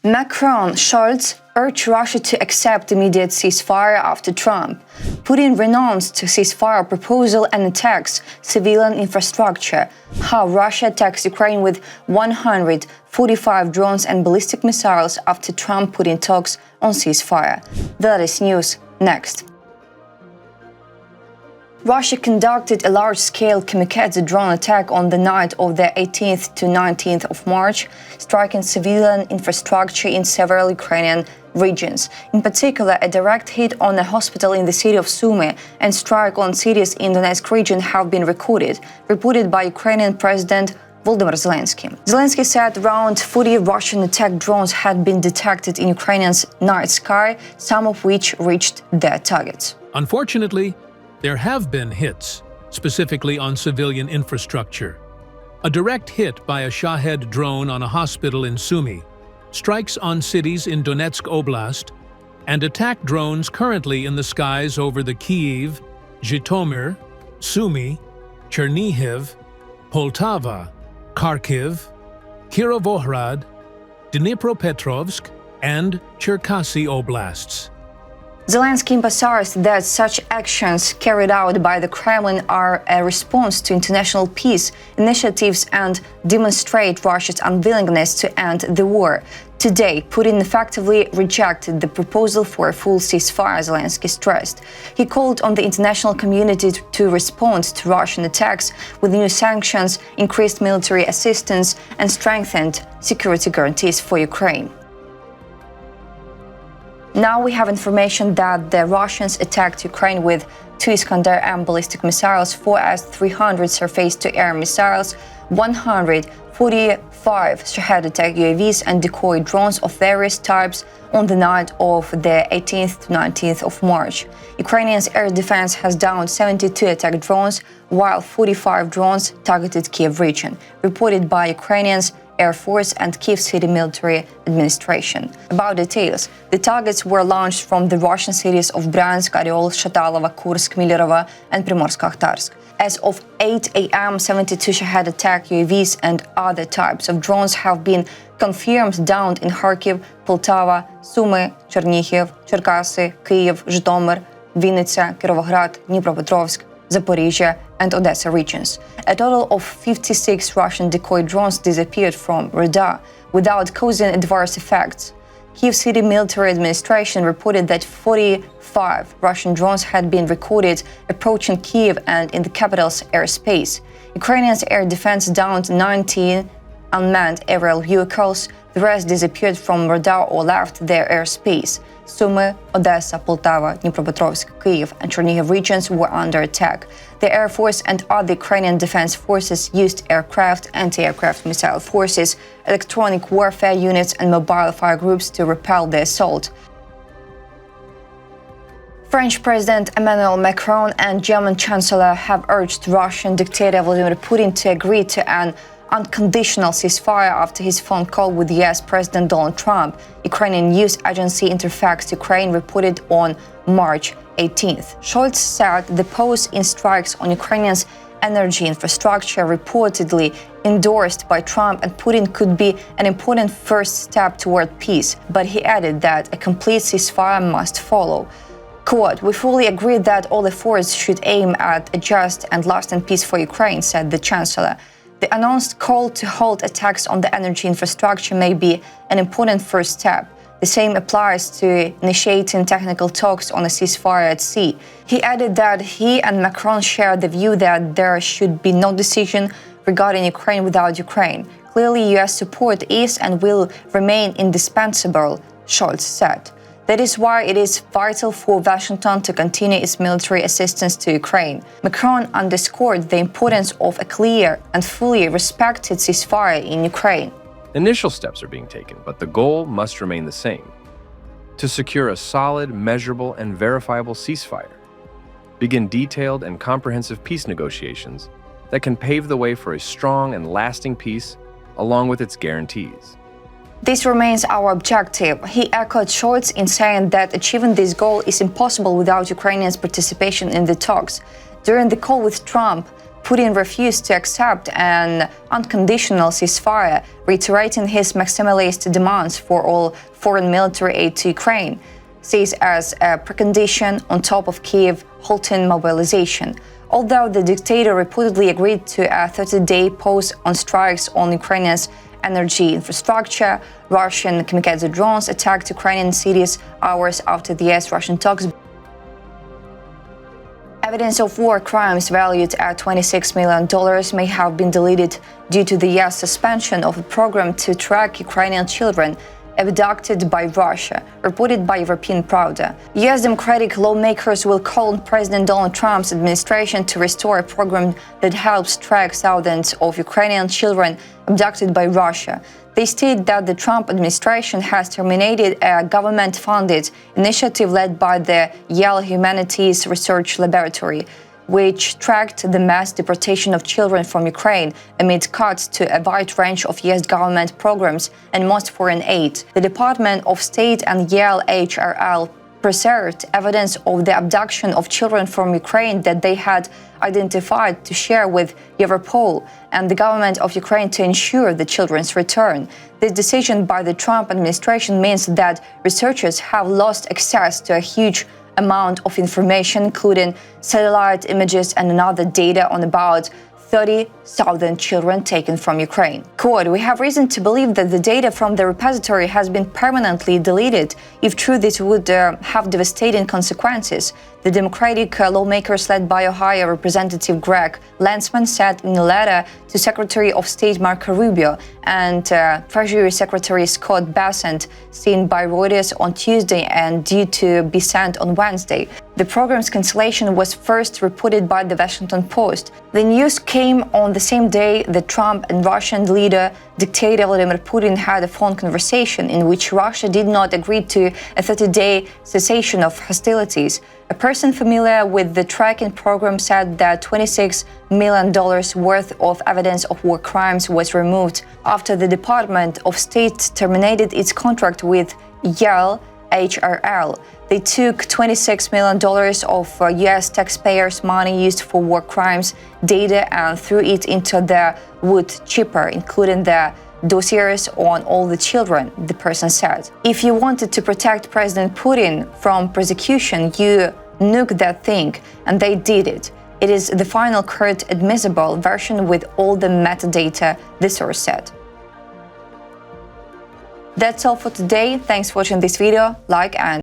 Macron Scholz urged Russia to accept immediate ceasefire after Trump. Putin renounced ceasefire proposal and attacks civilian infrastructure. How Russia attacks Ukraine with 145 drones and ballistic missiles after Trump put in talks on ceasefire. The latest news next. Russia conducted a large-scale kamikaze drone attack on the night of the 18th to 19th of March, striking civilian infrastructure in several Ukrainian regions. In particular, a direct hit on a hospital in the city of Sumy and strike on cities in the Donetsk region have been reported by Ukrainian President Volodymyr Zelensky. Zelensky said around 40 Russian attack drones had been detected in Ukraine's night sky, some of which reached their targets. Unfortunately, there have been hits, specifically on civilian infrastructure. A direct hit by a Shahed drone on a hospital in Sumy, strikes on cities in Donetsk Oblast, and attack drones currently in the skies over the Kyiv, Zhytomyr, Sumy, Chernihiv, Poltava, Kharkiv, Kirovohrad, Dnipropetrovsk, and Cherkasy oblasts. Zelensky emphasized that such actions carried out by the Kremlin are a response to international peace initiatives and demonstrate Russia's unwillingness to end the war. Today, Putin effectively rejected the proposal for a full ceasefire, Zelensky stressed. He called on the international community to respond to Russian attacks with new sanctions, increased military assistance, and strengthened security guarantees for Ukraine. Now we have information that the Russians attacked Ukraine with 2 Iskander-M ballistic missiles, 4 S-300 surface-to-air missiles, 145 Shahed attack UAVs and decoy drones of various types on the night of the 18th to 19th of March. Ukrainian air defense has downed 72 attack drones, while 45 drones targeted Kiev region, reported by Ukrainians Air Force and Kyiv City Military Administration. About details, the targets were launched from the Russian cities of Bryansk, Oryol, Shatalova, Kursk, Milerovo, and Primorsk-Akhtarsk. As of 8 a.m., 72 Shahed attack UAVs and other types of drones have been confirmed downed in Kharkiv, Poltava, Sumy, Chernihiv, Cherkasy, Kyiv, Zhytomyr, Vinnytsia, Kirovohrad, Dnipropetrovsk, Zaporizhia, and Odessa regions. A total of 56 Russian decoy drones disappeared from radar without causing adverse effects. Kyiv City Military Administration reported that 45 Russian drones had been recorded approaching Kyiv and in the capital's airspace. Ukrainian air defense downed 19 unmanned aerial vehicles. The rest disappeared from radar or left their airspace. Sumy, Odessa, Poltava, Dnipropetrovsk, Kyiv, and Chernihiv regions were under attack. The Air Force and other Ukrainian defense forces used aircraft, anti-aircraft missile forces, electronic warfare units, and mobile fire groups to repel the assault. French President Emmanuel Macron and German Chancellor have urged Russian dictator Vladimir Putin to agree to an unconditional ceasefire after his phone call with US President Donald Trump, Ukrainian news agency Interfax Ukraine reported on March 18th. Scholz said the pause in strikes on Ukrainians' energy infrastructure reportedly endorsed by Trump and Putin could be an important first step toward peace, but he added that a complete ceasefire must follow. Quote, "We fully agree that all efforts should aim at a just and lasting peace for Ukraine," said the Chancellor. The announced call to halt attacks on the energy infrastructure may be an important first step. The same applies to initiating technical talks on a ceasefire at sea. He added that he and Macron share the view that there should be no decision regarding Ukraine without Ukraine. Clearly, US support is and will remain indispensable, Scholz said. That is why it is vital for Washington to continue its military assistance to Ukraine. Macron underscored the importance of a clear and fully respected ceasefire in Ukraine. Initial steps are being taken, but the goal must remain the same: to secure a solid, measurable, and verifiable ceasefire, begin detailed and comprehensive peace negotiations that can pave the way for a strong and lasting peace along with its guarantees. This remains our objective. He echoed Scholz in saying that achieving this goal is impossible without Ukrainians' participation in the talks. During the call with Trump, Putin refused to accept an unconditional ceasefire, reiterating his maximalist demands for all foreign military aid to Ukraine, sees as a precondition on top of Kyiv halting mobilization. Although the dictator reportedly agreed to a 30-day pause on strikes on Ukraine's energy infrastructure, Russian kamikaze drones attacked Ukrainian cities hours after the US-Russian talks. Evidence of war crimes valued at $26 million may have been deleted due to the US suspension of a program to track Ukrainian children abducted by Russia, reported by European Pravda. US Democratic lawmakers will call on President Donald Trump's administration to restore a program that helps track thousands of Ukrainian children abducted by Russia. They state that the Trump administration has terminated a government-funded initiative led by the Yale Humanities Research Laboratory, which tracked the mass deportation of children from Ukraine amid cuts to a wide range of US government programs and most foreign aid. The Department of State and Yale HRL preserved evidence of the abduction of children from Ukraine that they had identified to share with Europol and the government of Ukraine to ensure the children's return. This decision by the Trump administration means that researchers have lost access to a huge amount of information, including satellite images and other data on about 30,000 children taken from Ukraine. Quote, "We have reason to believe that the data from the repository has been permanently deleted. If true, this would have devastating consequences," the Democratic lawmakers led by Ohio Representative Greg Landsman said in a letter to Secretary of State Marco Rubio and Treasury Secretary Scott Bessent, seen by Reuters on Tuesday and due to be sent on Wednesday. The program's cancellation was first reported by the Washington Post. The news came on the same day that Trump and Russian leader, dictator Vladimir Putin had a phone conversation in which Russia did not agree to a 30-day cessation of hostilities. A person familiar with the tracking program said that $26 million worth of evidence of war crimes was removed after the Department of State terminated its contract with Yale HRL. They took $26 million of US taxpayers' money used for war crimes data and threw it into the wood chipper, including the dossiers on all the children, the person said. If you wanted to protect President Putin from prosecution, you nuke that thing, and they did it. It is the final court admissible version with all the metadata, the source said. That's all for today. Thanks for watching this video. Like and